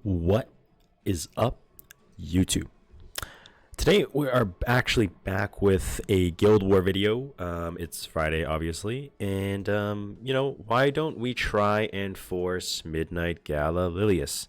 What is up, YouTube? Today we are actually back with a Guild War video. It's Friday, obviously, and why don't we try and force Midnight Gala Lilius?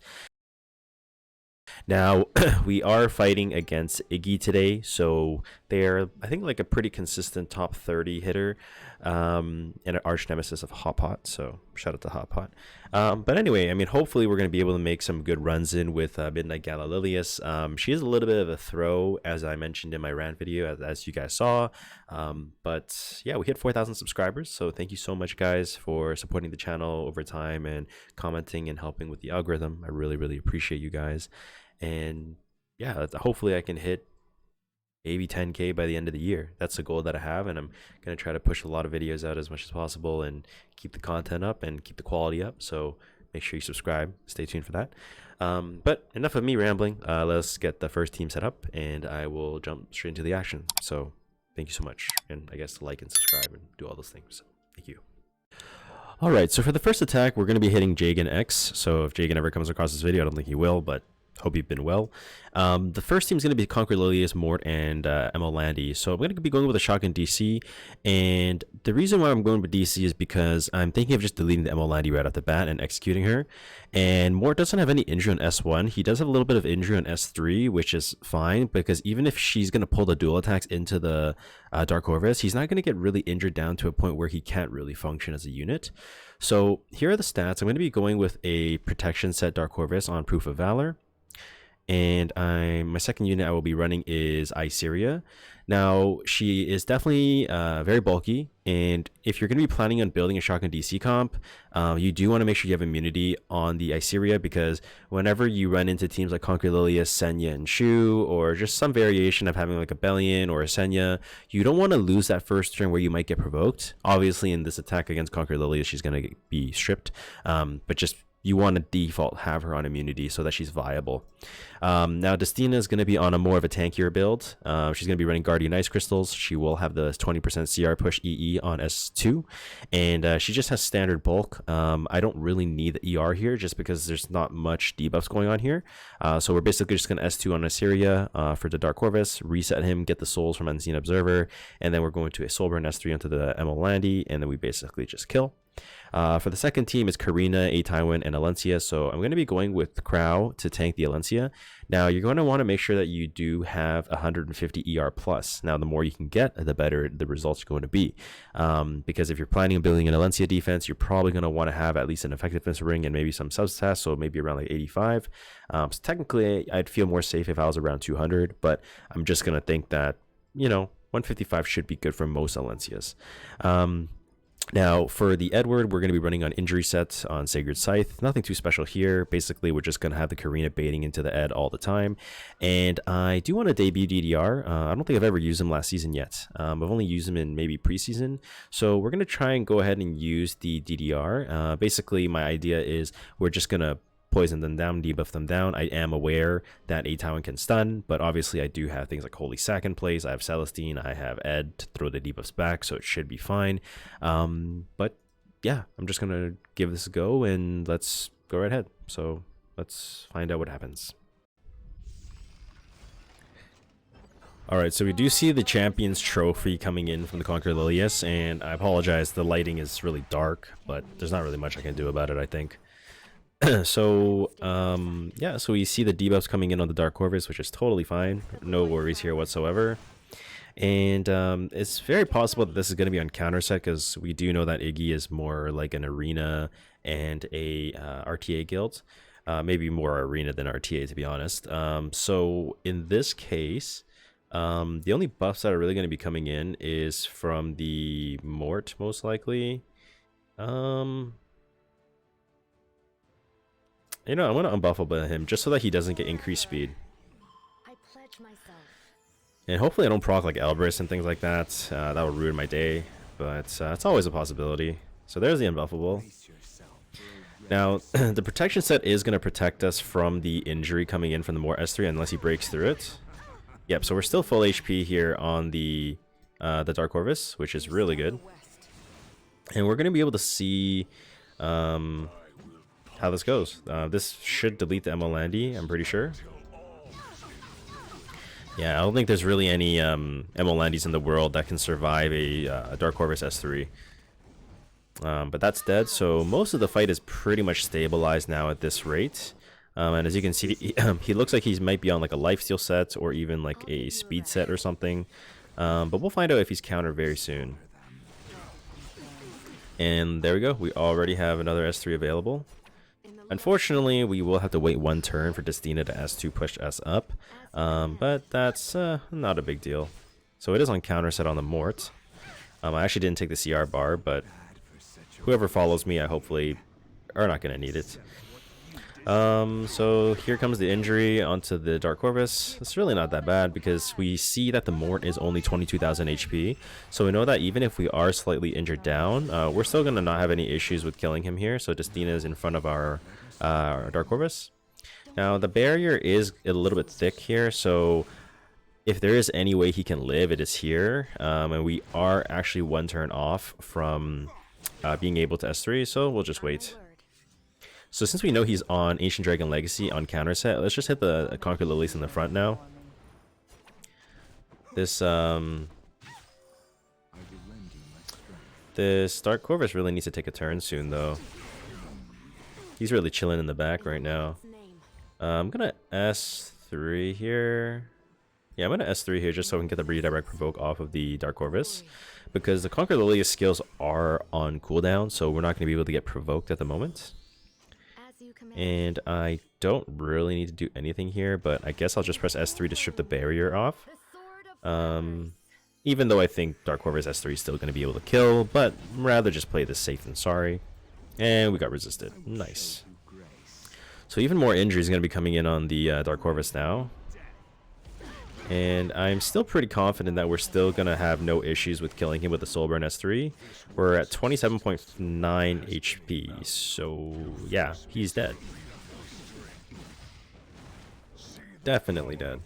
Now, we are fighting against Iggy today, so they're, I think, like a pretty consistent top 30 hitter, and an arch nemesis of Hot Pot, so shout out to Hot Pot. But anyway, I mean, hopefully we're going to be able to make some good runs in with Midnight Gala Lilius. She is a little bit of a throw, as I mentioned in my rant video, as you guys saw. But yeah, we hit 4,000 subscribers, so thank you so much, guys, for supporting the channel over time and commenting and helping with the algorithm. I really, really appreciate you guys. And yeah, hopefully I can hit maybe 10K by the end of the year. That's the goal that I have, and I'm going to try to push a lot of videos out as much as possible and keep the content up and keep the quality up. So make sure you subscribe. Stay tuned for that. But enough of me rambling. Let's get the first team set up, and I will jump straight into the action. So thank you so much, and I guess like and subscribe and do all those things. Thank you. All right, so for the first attack, we're going to be hitting JaganX. So if Jagan ever comes across this video, I don't think he will, but hope you've been well. The first team is going to be Conquer Lilius, Mort, and ML Landy. So I'm going to be going with a shotgun DC, and the reason why I'm going with DC is because I'm thinking of just deleting the ML Landy right off the bat and executing her. And Mort doesn't have any injury on S1. He does have a little bit of injury on S3, which is fine, because even if she's going to pull the dual attacks into the Dark Corvus, he's not going to get really injured down to a point where he can't really function as a unit. So here are the stats. I'm going to be going with a protection set Dark Corvus on Proof of Valor. And my second unit I will be running is Isyria. Now, she is definitely very bulky, and if you're going to be planning on building a shotgun DC comp, you do want to make sure you have immunity on the Isyria, because whenever you run into teams like Conquer Lilius, Senya, and Shu, or just some variation of having like a Bellion or a Senya, you don't want to lose that first turn where you might get provoked. Obviously, in this attack against Conquer Lilius, she's going to be stripped, but just you want to default have her on immunity so that she's viable. Now, Destina is going to be on a more of a tankier build. She's going to be running Guardian Ice Crystals. She will have the 20% CR push EE on S2, and she just has standard bulk. I don't really need the ER here just because there's not much debuffs going on here. So we're basically just going to S2 on Assyria for the Dark Corvus, reset him, get the souls from Unseen Observer, and then we're going to a Soulburn S3 onto the ML Landy, and then we basically just kill. For the second team is Karina, Tywin, and Alencia. So I'm going to be going with Crow to tank the Alencia. Now, you're going to want to make sure that you do have 150 ER plus. Now, the more you can get, the better the results are going to be. Because if you're planning on building an Alencia defense, you're probably going to want to have at least an effectiveness ring and maybe some substats, so maybe around like 85. So technically, I'd feel more safe if I was around 200, but I'm just going to think that, 155 should be good for most Alencias. Now, for the Edward, we're going to be running on injury sets on Sacred Scythe. Nothing too special here. Basically, we're just going to have the Karina baiting into the Ed all the time. And I do want to debut DDR. I don't think I've ever used him last season yet. I've only used him in maybe preseason. So we're going to try and go ahead and use the DDR. Basically, my idea is we're just going to poison them down, debuff them down. I am aware that Tywin can stun, but obviously I do have things like Holy Sack in place. I have Celestine, I have Ed to throw the debuffs back, so it should be fine. But yeah, I'm just gonna give this a go and let's go right ahead. So let's find out what happens. Alright, so we do see the Champions Trophy coming in from the Conquer Lilius, and I apologize, the lighting is really dark, but there's not really much I can do about it, I think. So yeah, so we see the debuffs coming in on the Dark Corvus, which is totally fine. No worries here whatsoever. And it's very possible that this is going to be on counter set, because we do know that Iggy is more like an arena and a RTA guild. Maybe more arena than RTA, to be honest. So in this case, the only buffs that are really going to be coming in is from the Mort, most likely. I'm going to unbuffable him just so that he doesn't get increased speed. I pledge myself. And hopefully I don't proc like Elbrus and things like that. That would ruin my day, but it's always a possibility. So there's the unbuffable. Now, the protection set is going to protect us from the injury coming in from the more S3 unless he breaks through it. Yep, so we're still full HP here on the Dark Corvus, which is really good. And we're going to be able to see... how this goes. This should delete the ML Landy, I'm pretty sure. Yeah, I don't think there's really any ML Landys in the world that can survive a Dark Corvus S3. But that's dead, so most of the fight is pretty much stabilized now at this rate. And as you can see, he looks like he might be on like a lifesteal set or even like a speed set or something. But we'll find out if he's countered very soon. And there we go, we already have another S3 available. Unfortunately, we will have to wait one turn for Destina to S2 push us up. But that's not a big deal. So it is on counter set on the Mort. I actually didn't take the CR bar, but whoever follows me, I hopefully are not going to need it. So here comes the injury onto the Dark Corvus. It's really not that bad because we see that the Mort is only 22,000 HP. So we know that even if we are slightly injured down, we're still going to not have any issues with killing him here. So Destina is in front of our Dark Corvus. Now the barrier is a little bit thick here, so if there is any way he can live, it is here. And we are actually one turn off from being able to S3, so we'll just wait. So since we know he's on Ancient Dragon Legacy on counter set, let's just hit the Conquer Lilies in the front now. This Dark Corvus really needs to take a turn soon though. He's really chilling in the back right now. I'm gonna S3 here. Yeah, I'm gonna S3 here just so we can get the redirect provoke off of the Dark Corvus. Because the Conquer Lilius skills are on cooldown, so we're not gonna be able to get provoked at the moment. And I don't really need to do anything here, but I guess I'll just press S3 to strip the barrier off. Even though I think Dark Corvus S3 is still going to be able to kill, but rather just play this safe than sorry. And we got resisted. Nice. So even more injuries are going to be coming in on the Dark Corvus now. And I'm still pretty confident that we're still going to have no issues with killing him with the Soulburn S3. We're at 27.9 HP, so yeah, he's dead. Definitely dead.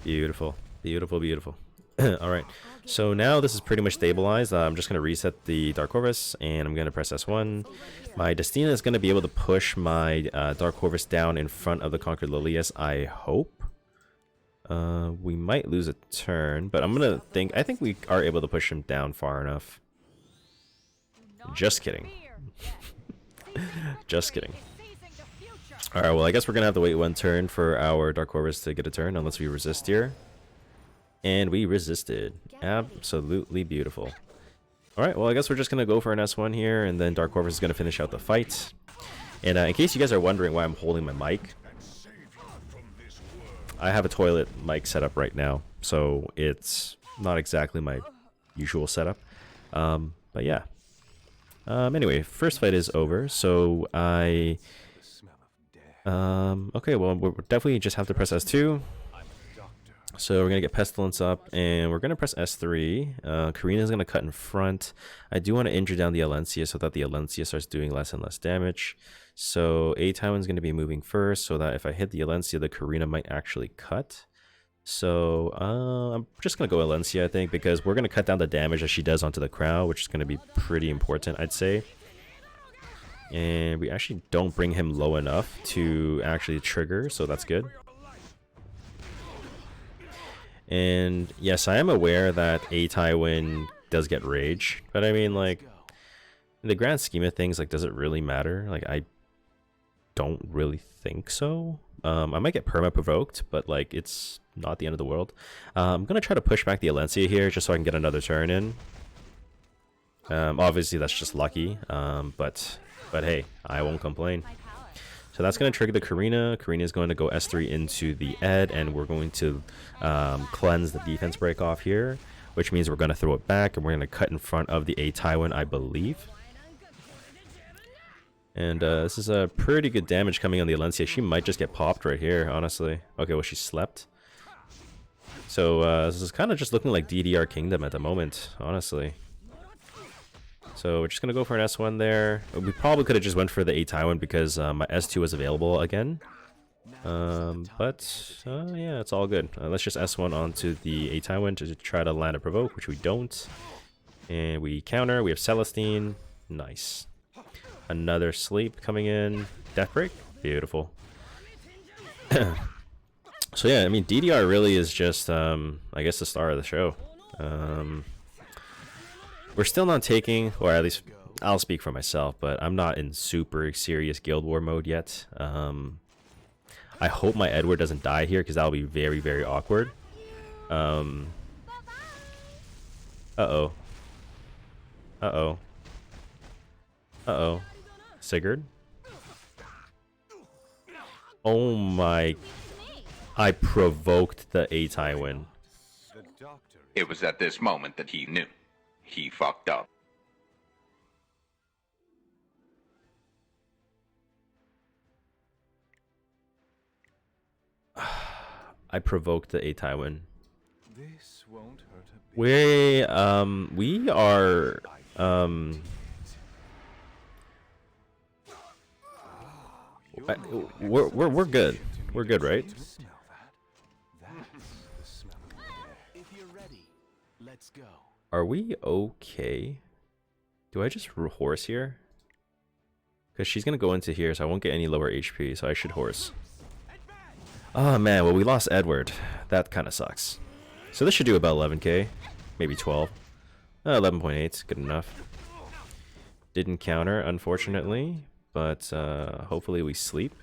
Beautiful, beautiful, beautiful. Alright, so now this is pretty much stabilized. I'm just going to reset the Dark Corvus, and I'm going to press S1. My Destina is going to be able to push my Dark Corvus down in front of the Conquered Lilius, I hope. We might lose a turn, but I think we are able to push him down far enough. Just kidding. Just kidding. Alright, well I guess we're gonna have to wait one turn for our Dark Corvus to get a turn, unless we resist here. And we resisted. Absolutely beautiful. Alright, well I guess we're just gonna go for an S1 here, and then Dark Corvus is gonna finish out the fight. And in case you guys are wondering why I'm holding my mic, I have a toilet mic set up right now, so it's not exactly my usual setup. But yeah. Anyway, first fight is over, so I... okay, well, we'll definitely just have to press S2. So we're going to get Pestilence up, and we're going to press S3. Karina's going to cut in front. I do want to injure down the Alencia so that the Alencia starts doing less and less damage. So Athe is going to be moving first, so that if I hit the Alencia, the Karina might actually cut. So I'm just going to go Alencia, I think, because we're going to cut down the damage that she does onto the crowd, which is going to be pretty important, I'd say. And we actually don't bring him low enough to actually trigger, so that's good. And yes, I am aware that Athe does get rage, but I mean, like, in the grand scheme of things, like, does it really matter? Like, I don't really think so. I might get perma provoked, but like, it's not the end of the world. I'm gonna try to push back the Alencia here just so I can get another turn in. Obviously that's just lucky, but hey, I won't complain. So that's going to trigger the Karina. Karina is going to go S3 into the Ed, and we're going to cleanse the defense break off here, which means we're going to throw it back, and we're going to cut in front of the Taiwan, I believe. And this is a pretty good damage coming on the Alencia. She might just get popped right here, honestly. Okay, well, she slept. So this is kind of just looking like DDR Kingdom at the moment, honestly. So we're just going to go for an S1 there. We probably could have just went for the Taiwan because my S2 was available again. But yeah, it's all good. Let's just S1 onto the Taiwan to try to land a provoke, which we don't. And we counter. We have Celestine. Nice. Another sleep coming in. Death break. Beautiful. So yeah, I mean DDR really is just I guess the star of the show. We're still not taking, or at least I'll speak for myself, but I'm not in super serious Guild War mode yet. I hope my Edward doesn't die here because that'll be very, very awkward. Uh-oh. Uh-oh. Uh-oh. Sigurd? Oh my... I provoked the Athe win. It was at this moment that he knew. He fucked up. I provoked the Athe win. This won't hurt a bit. We are we're good. We're good, right? Smell that? That's the smell of death. If you're ready, let's go. Are we okay? Do I just horse here? Because she's gonna go into here, so I won't get any lower HP, so I should horse. Oh man, well we lost Edward. That kind of sucks. So this should do about 11k, maybe 12. 11.8, good enough. Didn't counter, unfortunately, but hopefully we sleep.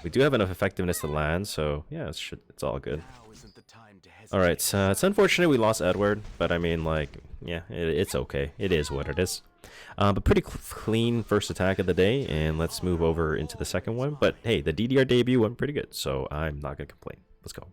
We do have enough effectiveness to land, so yeah, it's all good. Now isn't the time to hesitate. Alright, so it's unfortunate we lost Edward, but I mean, like, yeah, it's okay. It is what it is. But pretty clean first attack of the day, and let's move over into the second one. But hey, the DDR debut went pretty good, so I'm not going to complain. Let's go.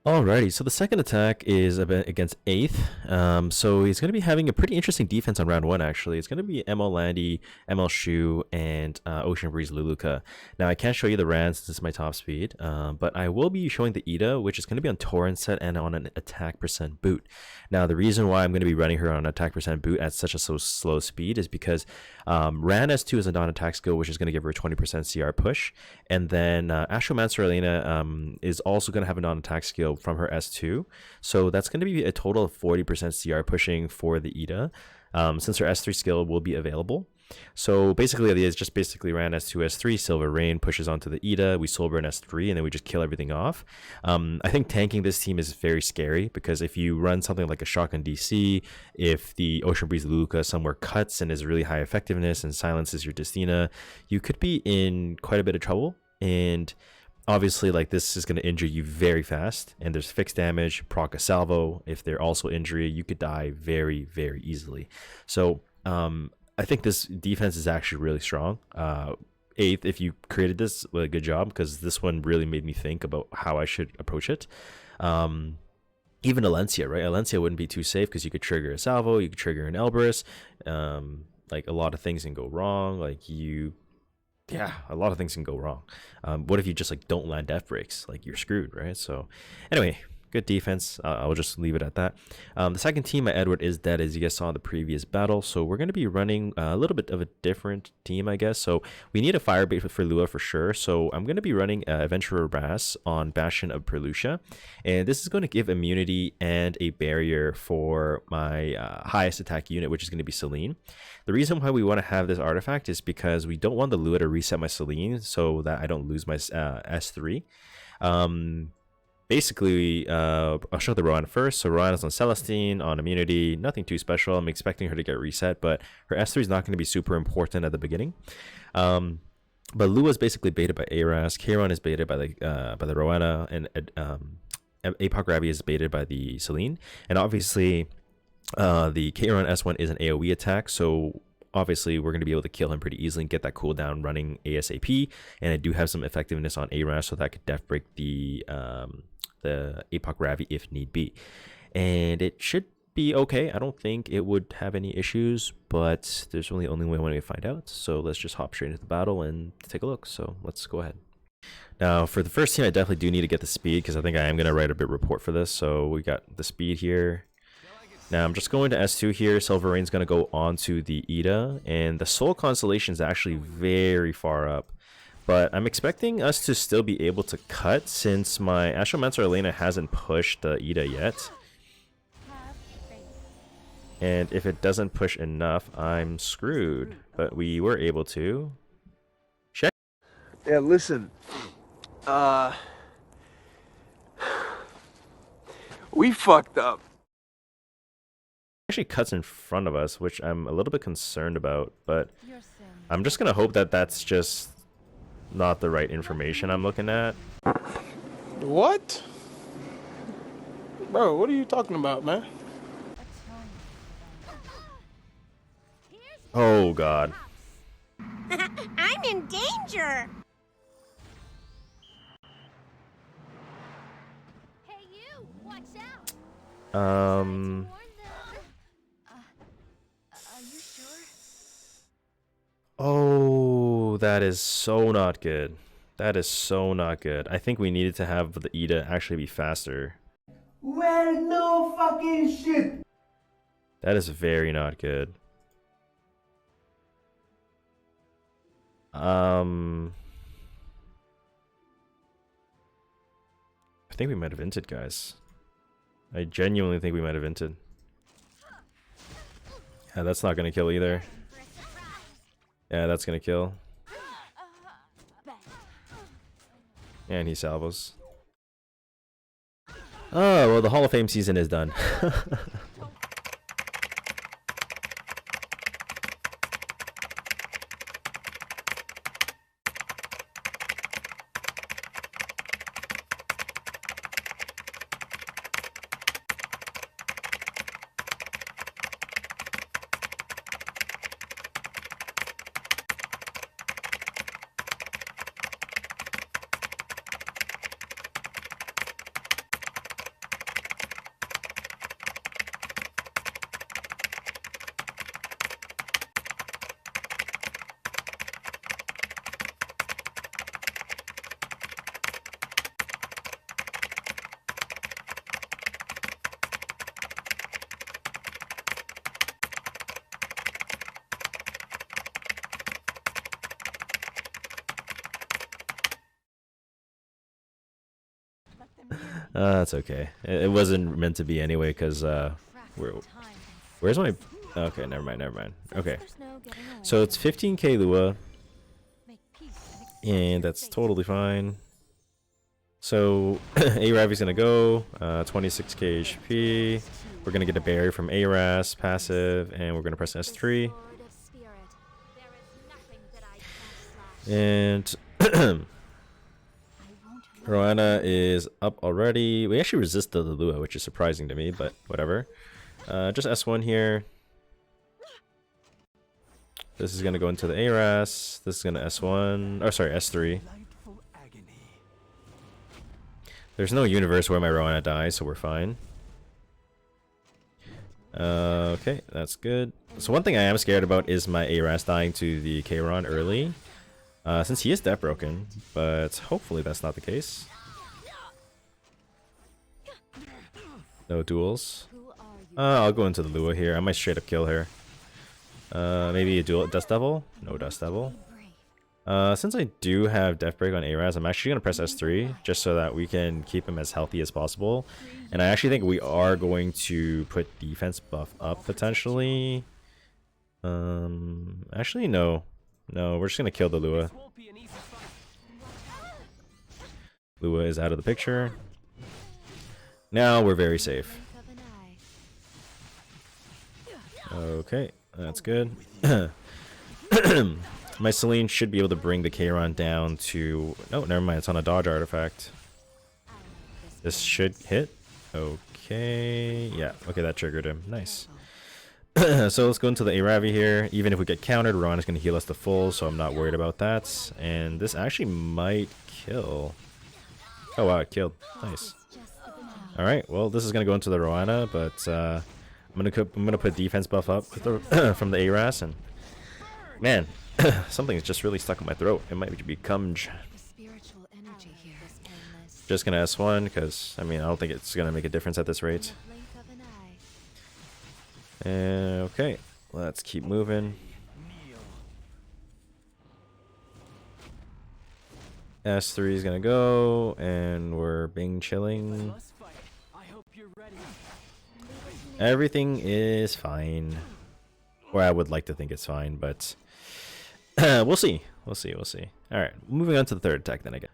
Alrighty, so the second attack is against Athe. So he's going to be having a pretty interesting defense on round 1, actually. It's going to be ML Landy, ML Shu, and Ocean Breeze Luluka. Now, I can't show you the Rand since it's my top speed, but I will be showing the Ida, which is going to be on Torrent set and on an attack percent boot. Now, the reason why I'm going to be running her on attack percent boot at such a slow speed is because Rand S2 is a non-attack skill, which is going to give her a 20% CR push. And then Astromancer Elena is also going to have a non-attack skill from her S2, so that's going to be a total of 40% CR pushing for the Ida, since her S3 skill will be available. So basically it is just basically Rand S2, S3, Silver Rain pushes onto the Ida, we soul burn S3, and then we just kill everything off. I think tanking this team is very scary, because if you run something like a Shotgun DC, if the Ocean Breeze Luluka somewhere cuts and is really high effectiveness and silences your Destina, you could be in quite a bit of trouble. And obviously, like, this is going to injure you very fast, and there's fixed damage, proc a salvo. If they're also injury, you could die very, very easily. So I think this defense is actually really strong. Athe, if you created this, well, good job, because this one really made me think about how I should approach it. Even Alencia, right? Alencia wouldn't be too safe because you could trigger a salvo, you could trigger an Elbrus. Like, a lot of things can go wrong. Yeah, a lot of things can go wrong. What if you just like don't land death breaks? Like, you're screwed, right? So anyway, good defense. I'll just leave it at that. The second team, my Edward is dead, as you guys saw in the previous battle. So we're going to be running a little bit of a different team, I guess. So we need a fire bait for Lua for sure. So I'm going to be running Adventurer Brass on Bastion of Perlucia. And this is going to give immunity and a barrier for my highest attack unit, which is going to be Celine. The reason why we want to have this artifact is because we don't want the Lua to reset my Celine so that I don't lose my S3. Basically, I'll show the Rowan first. So Rowan is on Celestine, on immunity, nothing too special. I'm expecting her to get reset, but her S3 is not going to be super important at the beginning. But Lua is basically baited by Aras. Kayron is baited by the Rowena, and Apoc Ravi is baited by the Celine. And obviously, the Kayron S1 is an AoE attack, so obviously we're going to be able to kill him pretty easily and get that cooldown running ASAP. And I do have some effectiveness on Aras, so that could death break the Apoc Ravi if need be. And it should be okay. I don't think it would have any issues, but there's only one way to find out. So let's just hop straight into the battle and take a look. So let's go ahead. Now, for the first team, I definitely do need to get the speed, because I think I am going to write a bit report for this. So we got the speed here. Now I'm just going to S2 here. Silver Rain's going to go on to the Ida, and the Soul Constellation is actually very far up. But I'm expecting us to still be able to cut, since my Astromancer Elena hasn't pushed the Ida yet. And if it doesn't push enough, I'm screwed. But we were able to. Check. Yeah, listen. We fucked up. Actually cuts in front of us, which I'm a little bit concerned about. But I'm just gonna hope that that's just not the right information I'm looking at. What? Bro, what are you talking about, man? Oh god. I'm in danger. Hey you, watch out. Are you sure? Oh, that is so not good. That is so not good. I think we needed to have the Athe actually be faster. Well, no fucking shit. That is very not good. I think we might have inted, guys. I genuinely think we might have inted. Yeah, that's not gonna kill either. Yeah, that's gonna kill. And he salvos. Oh, well, the Hall of Fame season is done. That's okay. It wasn't meant to be anyway, because where's my... Okay, never mind, never mind. Okay. So it's 15k Lua, and that's totally fine. So Aravi's gonna go, 26k HP. We're gonna get a barrier from Aras, passive, and we're gonna press S3. And Roanna is up already. We actually resisted the Lua, which is surprising to me, but whatever. Just S1 here. This is gonna go into the Aras. This is gonna S1. Oh, sorry, S3. There's no universe where my Roanna dies, so we're fine. Okay, that's good. So one thing I am scared about is my Aras dying to the Kayron early. Since he is death broken, but hopefully that's not the case. No duels. I'll go into the Lua here. I might straight up kill her. Maybe a duel Dust Devil? No Dust Devil. Since I do have Death Break on Aras, I'm actually going to press S3 just so that we can keep him as healthy as possible. And I actually think we are going to put defense buff up potentially. Actually, no. No, we're just gonna kill the Lua. Lua is out of the picture. Now we're very safe. Okay, that's good. My Celine should be able to bring the Kayron down to... Oh, never mind, it's on a dodge artifact. This should hit. Okay, yeah, okay, that triggered him. Nice. So let's go into the Aravi here. Even if we get countered, Ron is going to heal us to full, so I'm not worried about that. And this actually might kill. Oh wow, it killed. Nice. Alright, well this is going to go into the Roanna, but I'm gonna put defense buff up with the from the Aras, and man, something's just really stuck in my throat. It might be cumge. Just gonna S1, because I mean I don't think it's going to make a difference at this rate. Okay, let's keep moving. S3 is gonna go, and we're Bing chilling. Everything is fine. Or I would like to think it's fine, but we'll see. We'll see. We'll see. All right, moving on to the third attack then, I guess.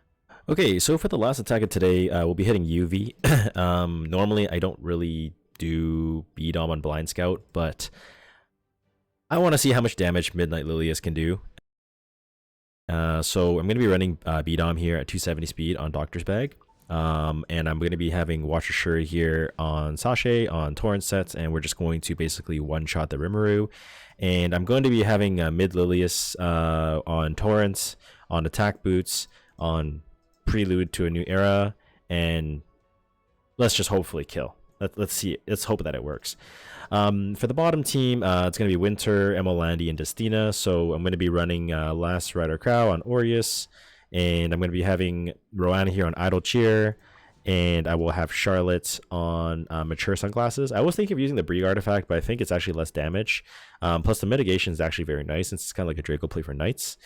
Okay, so for the last attack of today, we'll be hitting Yuuvi. Normally, I don't really do B-Dom on Blind Scout, but I want to see how much damage Midnight Lilius can do. So I'm going to be running B-Dom here at 270 speed on Doctor's Bag. And I'm going to be having Watcher Shuri here on Sashay, on Torrent sets, and we're just going to basically one-shot the Rimuru. And I'm going to be having Mid Lilius on Torrents, on Attack Boots, on Prelude to a New Era, and let's just hopefully kill. Let's see. Let's hope that it works. For the bottom team, it's going to be Winter, Emolandi, and Destina. So I'm going to be running Last Rider Crow on Aureus. And I'm going to be having Roanna here on Idle Cheer. And I will have Charlotte on Mature Sunglasses. I was thinking of using the Brieg artifact, but I think it's actually less damage. Plus the mitigation is actually very nice, since it's kind of like a Draco play for Knights.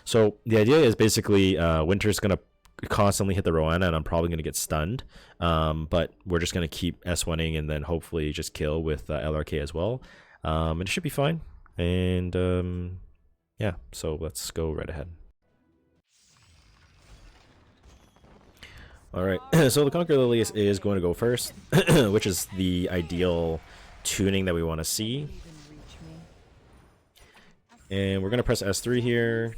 So the idea is basically Winter's going to constantly hit the Roanna, and I'm probably going to get stunned. But we're just going to keep S1ing and then hopefully just kill with LRK as well. And it should be fine. And yeah, so let's go right ahead. Alright, so the Conquer Lilius is going to go first, which is the ideal tuning that we want to see. And we're going to press S3 here.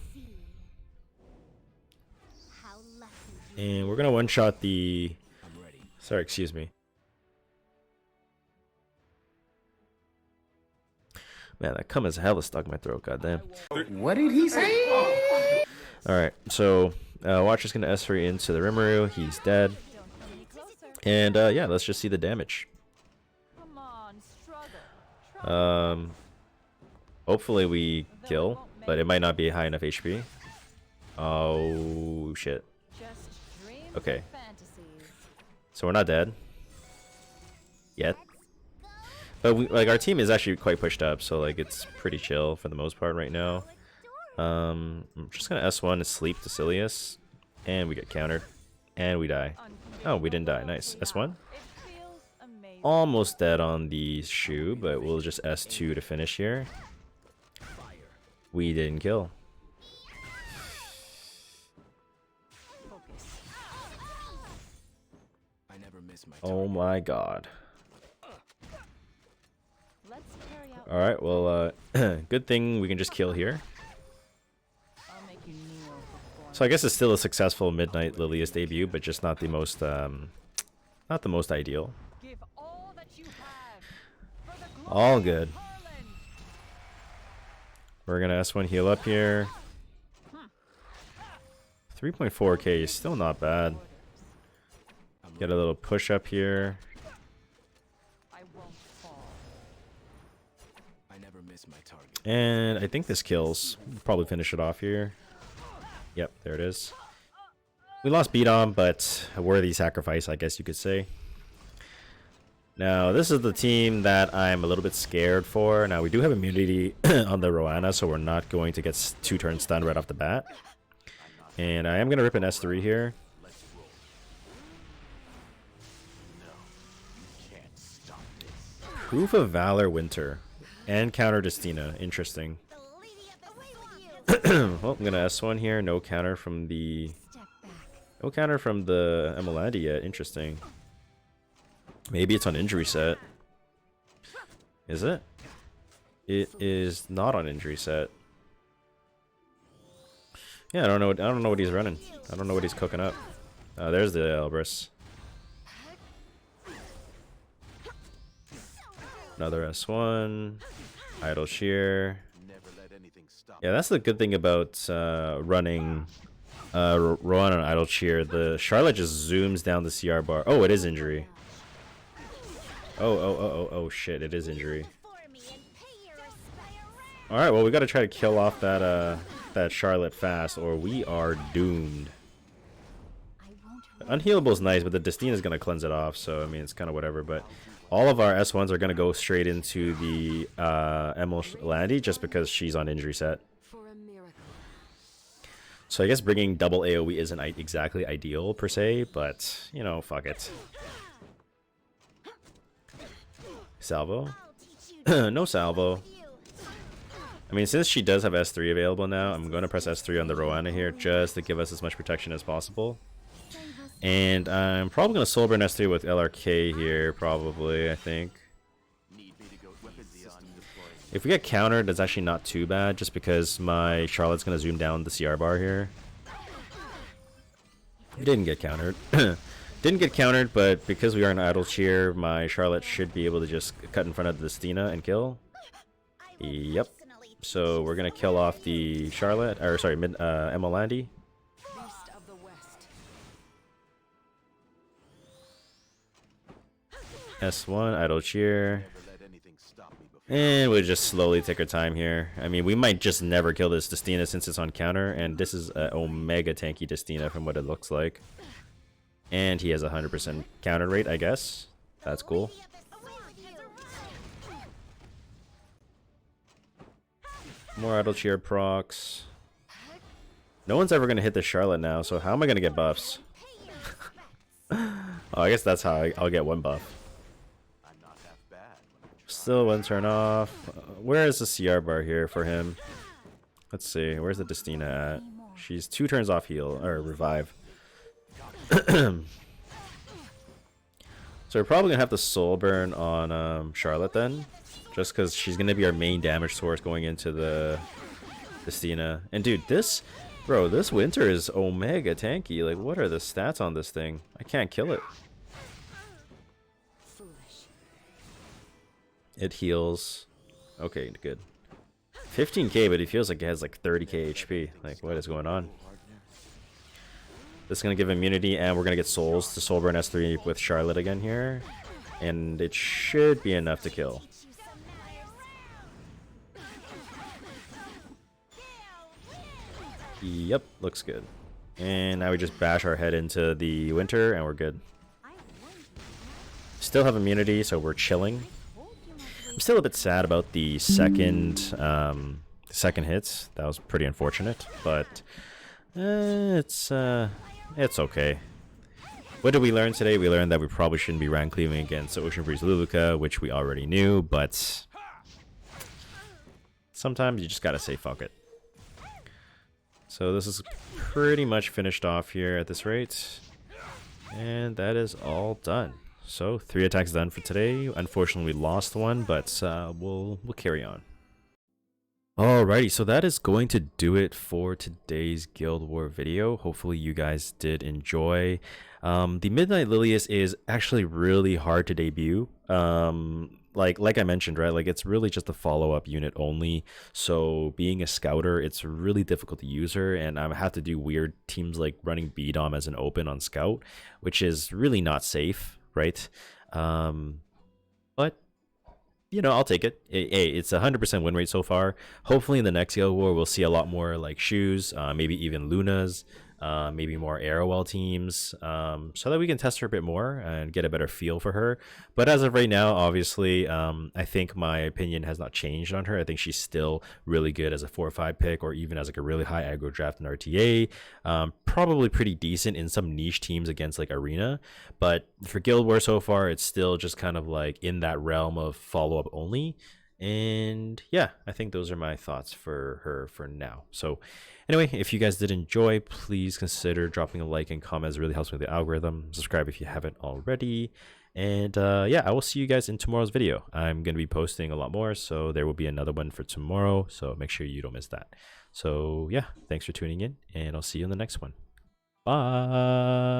And we're going to one-shot the... Sorry, excuse me. Man, that cum is hella stuck in my throat, goddamn. What did he say? Alright, so Watcher's going to S3 into the Rimuru. He's dead. And yeah, let's just see the damage. Hopefully we kill, but it might not be high enough HP. Oh, shit. Okay. So we're not dead. Yet. But we, like, our team is actually quite pushed up, so like it's pretty chill for the most part right now. I'm just gonna S1 and sleep to Silius, and we get countered, and we die. Oh, we didn't die. Nice. S1. Almost dead on the shoe, but we'll just S2 to finish here. We didn't kill. Oh my god. Alright, well, good thing we can just kill here. So I guess it's still a successful Midnight Lilius debut, but just not the most ideal. All good. We're gonna S1 heal up here. 3.4k is still not bad. Get a little push up here. And I think this kills. We'll probably finish it off here. Yep, there it is. We lost B-Dom, but a worthy sacrifice, I guess you could say. Now, this is the team that I'm a little bit scared for. Now, we do have immunity on the Roanna, so we're not going to get 2-turn stunned right off the bat. And I am going to rip an S3 here. Proof of Valor Winter. And counter Destina. Interesting. Well, I'm going to S1 here. No counter from the... No counter from the Emolandi yet. Interesting. Maybe it's on injury set. Is it? It is not on injury set. Yeah, I don't know what he's running. I don't know what he's cooking up. There's the Elbrus. Another S1. Idle Shear. Yeah, that's the good thing about running Rowan on Idle Cheer. The Charlotte just zooms down the CR bar. Oh, it is injury. Oh, shit, it is injury. Alright, well, we gotta try to kill off that that Charlotte fast, or we are doomed. Unhealable is nice, but the Destina is gonna cleanse it off, so I mean, it's kind of whatever, but all of our S1s are gonna go straight into the Emolandi just because she's on injury set. So I guess bringing double AoE isn't exactly ideal per se, but, you know, fuck it. Salvo? I'll teach you No salvo. you. I mean, since she does have S3 available now, I'm going to press S3 on the Roana here just to give us as much protection as possible. And I'm probably going to soul burn S3 with LRK here, probably, I think. If we get countered, that's actually not too bad, just because my Charlotte's going to zoom down the CR bar here. We didn't get countered. Didn't get countered, but because we are an idle cheer, my Charlotte should be able to just cut in front of the Stina and kill. Yep. So we're going to kill off the Charlotte, or sorry, Emma Landy. S1, idle cheer. And we'll just slowly take our time here. I mean, we might just never kill this Destina since it's on counter, and this is an omega tanky Destina from what it looks like. And he has a 100% counter rate, I guess. That's cool. More idle cheer procs. No one's ever going to hit the Charlotte now, so how am I going to get buffs? Oh, I guess that's how I'll get one buff. Still one turn off. Where is the CR bar here for him? Let's see. Where's the Destina at? She's 2 turns off heal, or revive. So we're probably going to have to soul burn on Charlotte then. Just because she's going to be our main damage source going into the Destina. And dude, this winter is omega tanky. Like, what are the stats on this thing? I can't kill it. It heals. Okay, good. 15k, but it feels like it has like 30k HP. Like, what is going on? This is going to give immunity, and we're going to get souls to soul burn S3 with Charlotte again here. And it should be enough to kill. Yep, looks good. And now we just bash our head into the winter, and we're good. Still have immunity, so we're chilling. I'm still a bit sad about the second hits. That was pretty unfortunate, but it's okay. What did we learn today? We learned that we probably shouldn't be rank cleaving against Ocean Breeze Luluka, which we already knew, but sometimes you just gotta say fuck it. So this is pretty much finished off here at this rate, and that is all done. So 3 attacks done for today. Unfortunately, we lost one, but we'll carry on. Alrighty, so that is going to do it for today's Guild War video. Hopefully you guys did enjoy. The Midnight Lilius is actually really hard to debut. Like I mentioned, right? Like, it's really just a follow-up unit only. So being a scouter, it's really difficult to use her, and I have to do weird teams like running B-Dom as an open on scout, which is really not safe, right? But you know, I'll take it. Hey, it's a 100% win rate so far. Hopefully in the next Guild War we'll see a lot more like shoes, maybe even Lunas, maybe more Arrowell teams, so that we can test her a bit more and get a better feel for her. But as of right now, obviously, I think my opinion has not changed on her. I think she's still really good as a 4 or 5 pick, or even as like a really high aggro draft in RTA. Probably pretty decent in some niche teams against like Arena, but for Guild War so far, it's still just kind of like in that realm of follow-up only. And yeah, I think those are my thoughts for her for now. So anyway, if you guys did enjoy, please consider dropping a like and comments. It really helps with the algorithm. Subscribe if you haven't already. And yeah, I will see you guys in tomorrow's video. I'm going to be posting a lot more, so there will be another one for tomorrow. So make sure you don't miss that. So yeah, thanks for tuning in, and I'll see you in the next one. Bye.